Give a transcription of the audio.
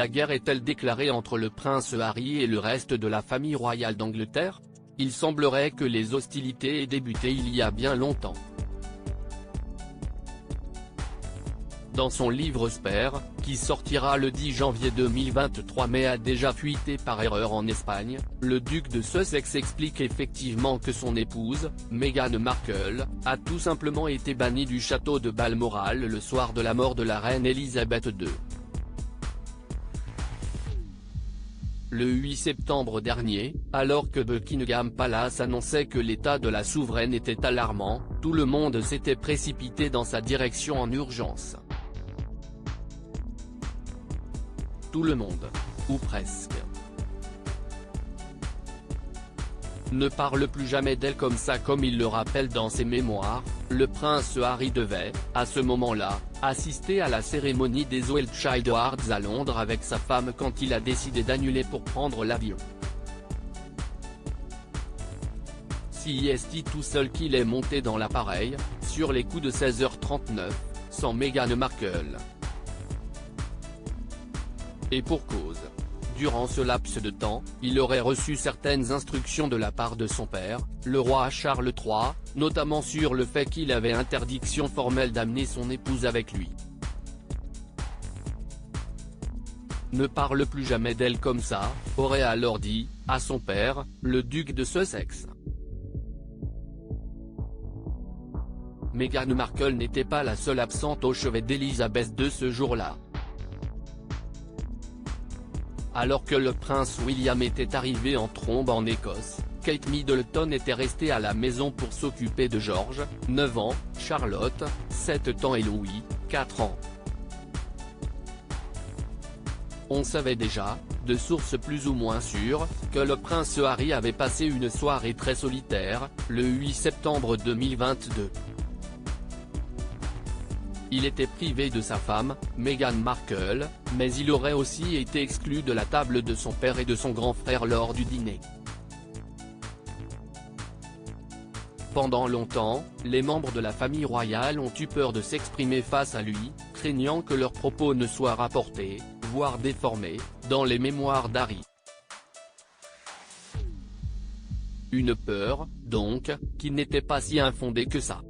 La guerre est-elle déclarée entre le prince Harry et le reste de la famille royale d'Angleterre? Il semblerait que les hostilités aient débuté il y a bien longtemps. Dans son livre Spare, qui sortira le 10 janvier 2023 mais a déjà fuité par erreur en Espagne, le duc de Sussex explique effectivement que son épouse, Meghan Markle, a tout simplement été bannie du château de Balmoral le soir de la mort de la reine Elisabeth II. Le 8 septembre dernier, alors que Buckingham Palace annonçait que l'état de la souveraine était alarmant, tout le monde s'était précipité dans sa direction en urgence. Tout le monde. Ou presque. Ne parle plus jamais d'elle comme ça, comme il le rappelle dans ses mémoires. Le prince Harry devait, à ce moment-là, assister à la cérémonie des Rothschild Awards à Londres avec sa femme quand il a décidé d'annuler pour prendre l'avion. Si est tout seul qu'il est monté dans l'appareil, sur les coups de 16h39, sans Meghan Markle. Et pour cause. Durant ce laps de temps, il aurait reçu certaines instructions de la part de son père, le roi Charles III, notamment sur le fait qu'il avait interdiction formelle d'amener son épouse avec lui. Ne parle plus jamais d'elle comme ça, aurait alors dit, à son père, le duc de Sussex. Meghan Markle n'était pas la seule absente au chevet d'Elisabeth II ce jour-là. Alors que le prince William était arrivé en trombe en Écosse, Kate Middleton était restée à la maison pour s'occuper de George, 9 ans, Charlotte, 7 ans et Louis, 4 ans. On savait déjà, de sources plus ou moins sûres, que le prince Harry avait passé une soirée très solitaire, le 8 septembre 2022. Il était privé de sa femme, Meghan Markle, mais il aurait aussi été exclu de la table de son père et de son grand frère lors du dîner. Pendant longtemps, les membres de la famille royale ont eu peur de s'exprimer face à lui, craignant que leurs propos ne soient rapportés, voire déformés, dans les mémoires d'Harry. Une peur, donc, qui n'était pas si infondée que ça.